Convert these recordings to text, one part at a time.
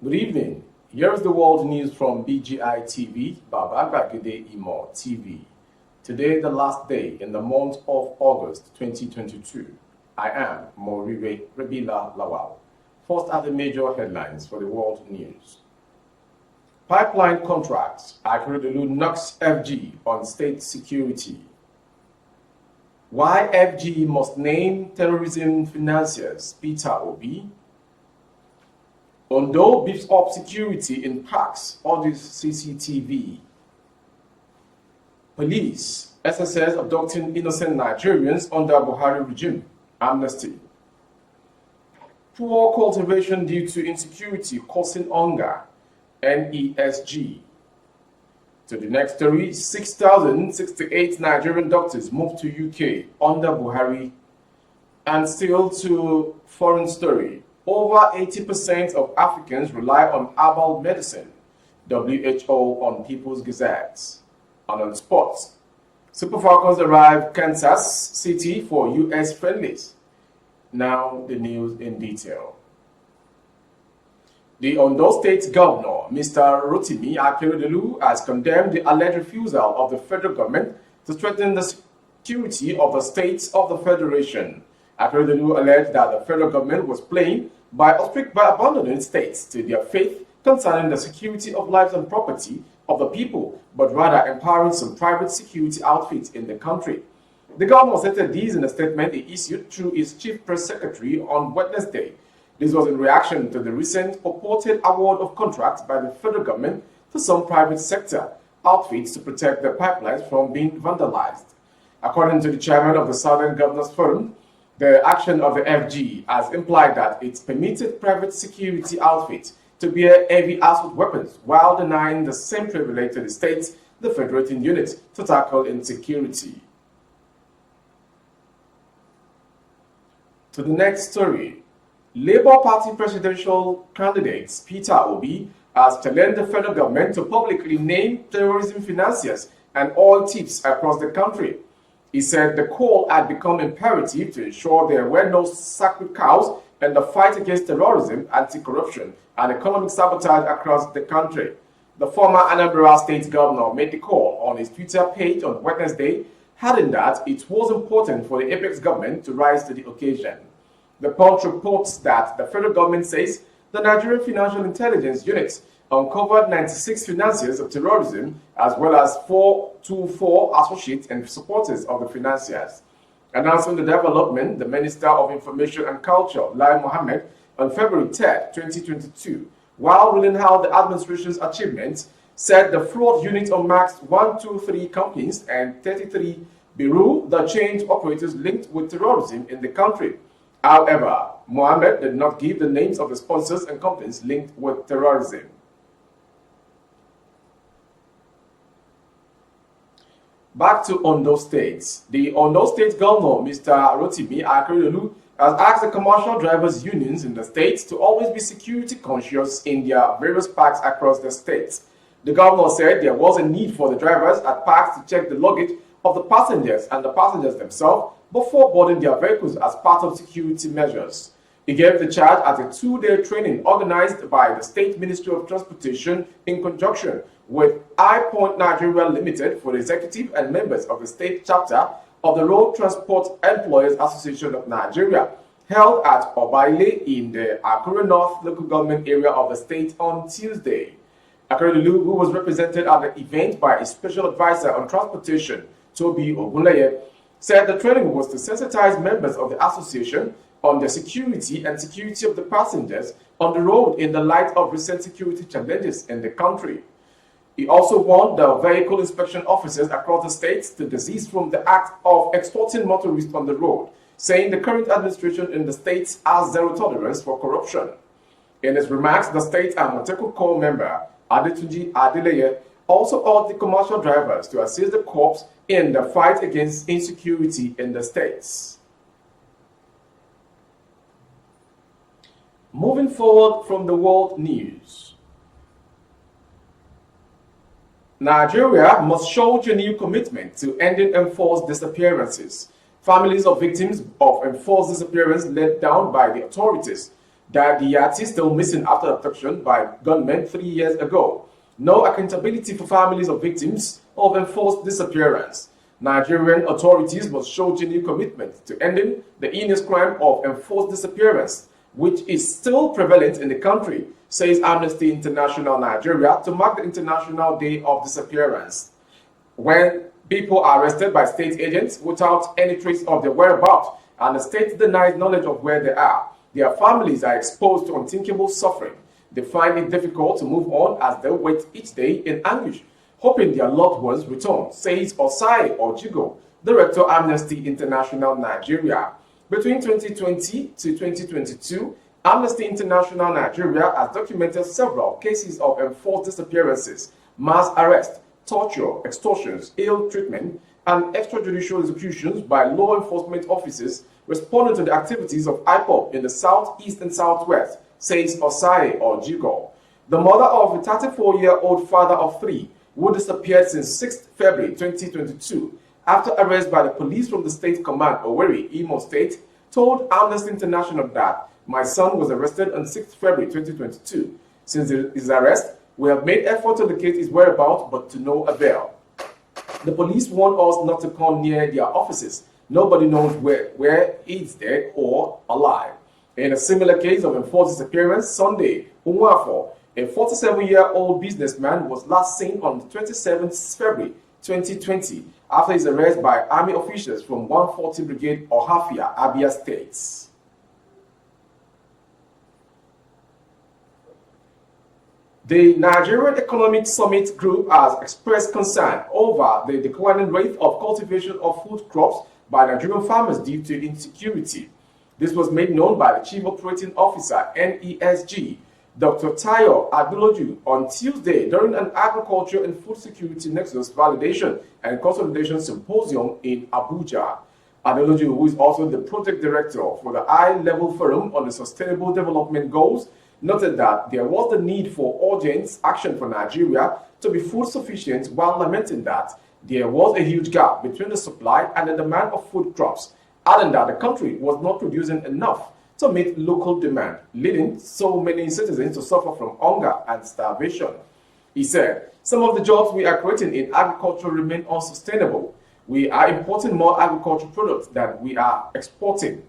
Good evening. Here is the world news from BGI TV, Baba Gbagede Imo TV. Today, the last day in the month of August 2022. I am Moriwe Rebila Lawal. First are the major headlines for the world news. Pipeline contracts. Akeredolu knocks FG on state security. Why FG must name terrorism financiers, Peter Obi. Ondo beefs up security in parks, orders CCTV. Police, SSS abducting innocent Nigerians under Buhari regime, amnesty. Poor cultivation due to insecurity causing hunger, NESG. To the next story, 6,068 Nigerian doctors moved to UK under Buhari. And still to foreign story, over 80% of Africans rely on herbal medicine, WHO on People's Gazettes. And on sports, Super Falcons arrive Kansas City for US friendlies. Now the news in detail. The Ondo State Governor, Mr. Rotimi Akeredolu, has condemned the alleged refusal of the federal government to strengthen the security of the states of the federation. Akeredolu alleged that the federal government was playing by abandoning states to their fate concerning the security of lives and property of the people, but rather empowering some private security outfits in the country. The governor stated this in a statement he issued through his chief press secretary on Wednesday. This was in reaction to the recent purported award of contracts by the federal government to some private sector outfits to protect the pipelines from being vandalized. According to the chairman of the Southern Governors Forum, the action of the FG has implied that it permitted private security outfits to bear heavy assault weapons while denying the same privilege to the states, the federating units, to tackle insecurity. To the next story. Labour Party presidential candidate Peter Obi has challenged the federal government to publicly name terrorism financiers and oil thieves across the country. He said the call had become imperative to ensure there were no sacred cows in the fight against terrorism, anti-corruption, and economic sabotage across the country. The former Anambra State Governor made the call on his Twitter page on Wednesday, adding that it was important for the apex government to rise to the occasion. The Punch reports that the federal government says the Nigerian Financial Intelligence Unit uncovered 96 financiers of terrorism as well as 424 associates and supporters of the financiers. Announcing the development, the Minister of Information and Culture, Lai Mohammed, on February 3, 2022, while ruling out the administration's achievements, said the fraud unit unmasked 123 companies and 33 bureau the change operators linked with terrorism in the country. However, Mohammed did not give the names of the sponsors and companies linked with terrorism. Back to Ondo State. The Ondo State Governor, Mr. Rotimi Akeredolu, has asked the commercial drivers' unions in the state to always be security conscious in their various parks across the state. The governor said there was a need for the drivers at parks to check the luggage of the passengers and the passengers themselves before boarding their vehicles as part of security measures. He gave the charge at a two-day training organized by the State Ministry of Transportation in conjunction with High Point Nigeria Limited for the executive and members of the state chapter of the Road Transport Employers Association of Nigeria, held at Obaile in the Akure North local government area of the state on Tuesday. Akeredolu, who was represented at the event by a special advisor on transportation, Toby Ogunleye, said the training was to sensitize members of the association on the security and security of the passengers on the road in the light of recent security challenges in the country. He also warned the vehicle inspection officers across the states to desist from the act of extorting motorists on the road, saying the current administration in the states has zero tolerance for corruption. In his remarks, the state Amoteco Corps member Adetunji Adeleye also urged the commercial drivers to assist the corps in the fight against insecurity in the states. Moving forward from the world news. Nigeria must show genuine commitment to ending enforced disappearances. Families of victims of enforced disappearance let down by the authorities that the artist still missing after abduction by gunmen 3 years ago. No accountability for families of victims of enforced disappearance. Nigerian authorities must show genuine commitment to ending the heinous crime of enforced disappearance, which is still prevalent in the country, says Amnesty International Nigeria to mark the International Day of Disappearance. When people are arrested by state agents without any trace of their whereabouts and the state denies knowledge of where they are, their families are exposed to unthinkable suffering. They find it difficult to move on as they wait each day in anguish, hoping their loved ones return, says Osai Ojigo, Director Amnesty International Nigeria. Between 2020 to 2022, Amnesty International Nigeria has documented several cases of enforced disappearances, mass arrest, torture, extortions, ill treatment, and extrajudicial executions by law enforcement officers responding to the activities of IPOB in the southeast and southwest, says Osai Ojigo. The mother of a 34-year-old father of three, who disappeared since 6 February 2022 after arrest by the police from the state command Owerri, Imo State, told Amnesty International that my son was arrested on 6 February 2022. Since his arrest, we have made effort to locate his whereabouts, but to no avail. The police warned us not to come near their offices. Nobody knows where he's dead or alive. In a similar case of enforced disappearance, Sunday Unwafo, a 47-year-old businessman, was last seen on 27th February 2020 after his arrest by army officials from 140 Brigade Ohafia, Abia State. The Nigerian Economic Summit Group has expressed concern over the declining rate of cultivation of food crops by Nigerian farmers due to insecurity. This was made known by the Chief Operating Officer, NESG, Dr. Tayo Adeloju, on Tuesday during an Agriculture and Food Security Nexus Validation and Consolidation Symposium in Abuja. Adeloju, who is also the Project Director for the High-Level Forum on the Sustainable Development Goals, noted that there was the need for urgent action for Nigeria to be food sufficient, while lamenting that there was a huge gap between the supply and the demand of food crops, adding that the country was not producing enough to meet local demand, leading so many citizens to suffer from hunger and starvation. He said, some of the jobs we are creating in agriculture remain unsustainable. We are importing more agricultural products than we are exporting.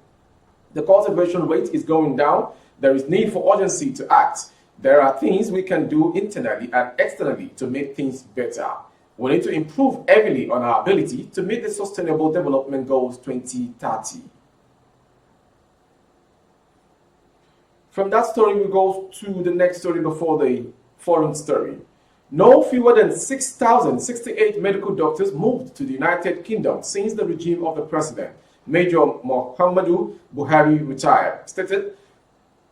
The cultivation rate is going down. There is need for urgency to act. There are things we can do internally and externally to make things better. We need to improve heavily on our ability to meet the Sustainable Development Goals 2030. From that story, we go to the next story before the foreign story. No fewer than 6,068 medical doctors moved to the United Kingdom since the regime of the President, Major Muhammadu Buhari, retired, stated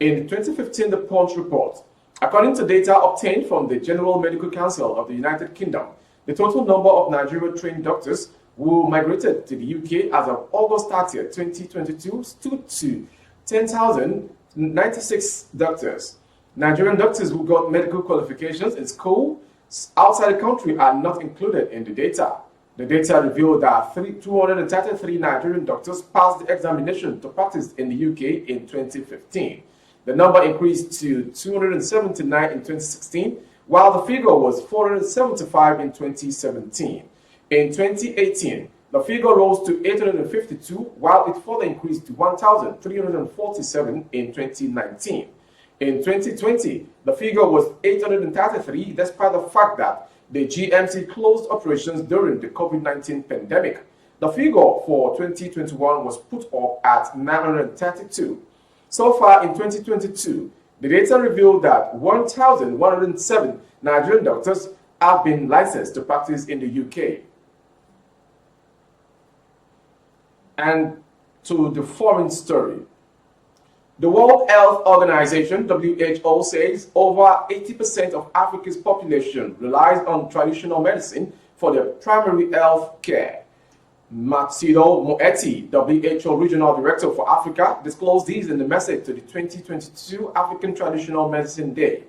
in the 2015 The Punch report. According to data obtained from the General Medical Council of the United Kingdom, the total number of Nigeria-trained doctors who migrated to the UK as of August 30, 2022 stood to 10,096 doctors. Nigerian doctors who got medical qualifications in school outside the country are not included in the data. The data revealed that 233 Nigerian doctors passed the examination to practice in the UK in 2015. The number increased to 279 in 2016, while the figure was 475 in 2017. In 2018, the figure rose to 852, while it further increased to 1,347 in 2019. In 2020, the figure was 833, despite the fact that the GMC closed operations during the COVID-19 pandemic. The figure for 2021 was put up at 932. So far in 2022, the data revealed that 1,107 Nigerian doctors have been licensed to practice in the UK. And to the foreign story. The World Health Organization, WHO, says over 80% of Africa's population relies on traditional medicine for their primary health care. Matshidiso Moeti, WHO Regional Director for Africa, disclosed these in the message to the 2022 African Traditional Medicine Day.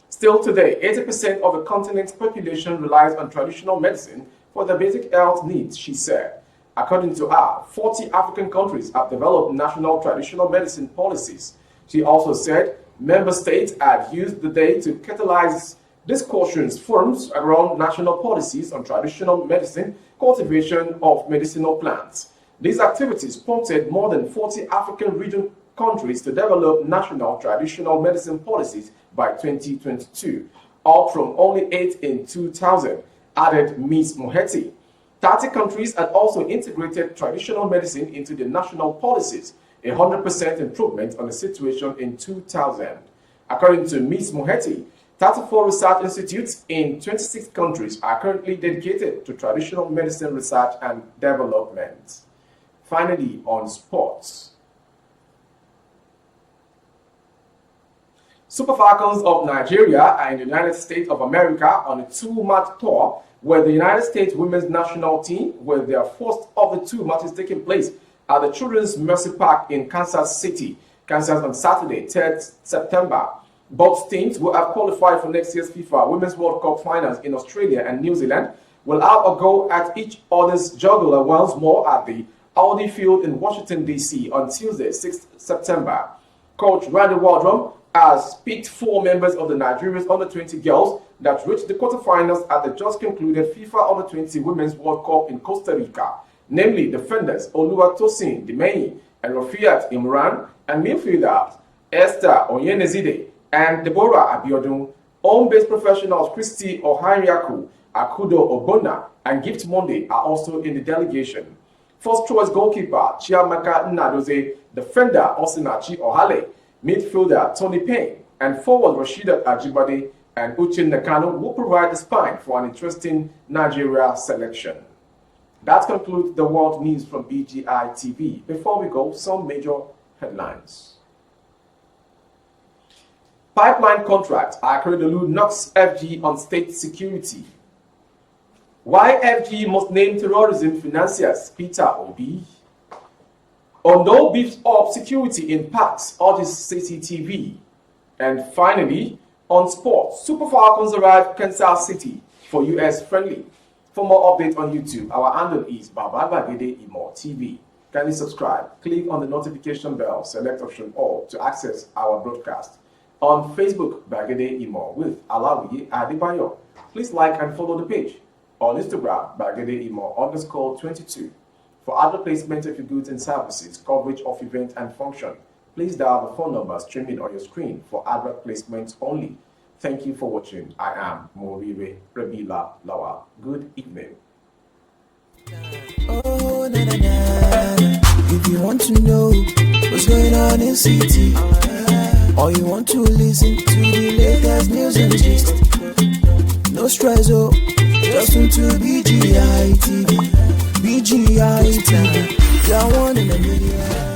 Still today, 80% of the continent's population relies on traditional medicine for their basic health needs, she said. According to her, 40 African countries have developed national traditional medicine policies. She also said member states had used the day to catalyze discussions forums around national policies on traditional medicine, cultivation of medicinal plants. These activities prompted more than 40 African region countries to develop national traditional medicine policies by 2022, up from only 8 in 2000, added Ms. Mohetti. 30 countries had also integrated traditional medicine into their national policies, a 100% improvement on the situation in 2000. According to Ms. Mohetti, 34 research institutes in 26 countries are currently dedicated to traditional medicine research and development. Finally, on sports. Super Falcons of Nigeria are in the United States of America on a 2-match tour where the United States women's national team, where their first of the 2 matches taking place at the Children's Mercy Park in Kansas City, Kansas on Saturday, 3rd September. Both teams will have qualified for next year's FIFA Women's World Cup finals in Australia and New Zealand, will have a go at each other's jugular once more at the Audi Field in Washington, D.C. on Tuesday, 6th September. Coach Randy Waldrum has picked 4 members of the Nigeria's under-20 girls that reached the quarterfinals at the just concluded FIFA Under-20 Women's World Cup in Costa Rica, namely defenders Oluwatosin Dimeyi and Rafiat Imran, and midfielders Esther Onyenezide and Deborah Abiodun. Home-based professionals Christy Ohanyaku, Akudo Ogbonna, and Gift Monday are also in the delegation. First-choice goalkeeper Chiamaka Nnadozie, defender Osinachi Ohale, midfielder Tony Payne, and forward Rasheedat Ajibade and Uche Nakano will provide the spine for an interesting Nigeria selection. That concludes the world news from BGI TV. Before we go, some major headlines. Pipeline contract, Akeredolu knocks FG on state security. Why FG must name terrorism financiers, Peter Obi. Ondo beefs up security in parks, urges CCTV. And finally, on sports, Super Falcons arrive Kansas City for US friendly. For more updates on YouTube, our handle is Baba Bagede Imo TV. Kindly subscribe, click on the notification bell, select option all to access our broadcast. On Facebook, Bagede Imo with Alawi Adebayo. Please like and follow the page. On Instagram, Bagede Imo _22. For other placement of your goods and services, coverage of event and function, please dial the phone number streaming on your screen for advert placements only. Thank you for watching. I am Morire Rebila Lawa. Good evening. Oh, na, na, na. If you want to know what's going on in city, or you want to listen to the latest news and gist, no stress, oh, just tune to BGI TV. BGI TV, you're one in a million.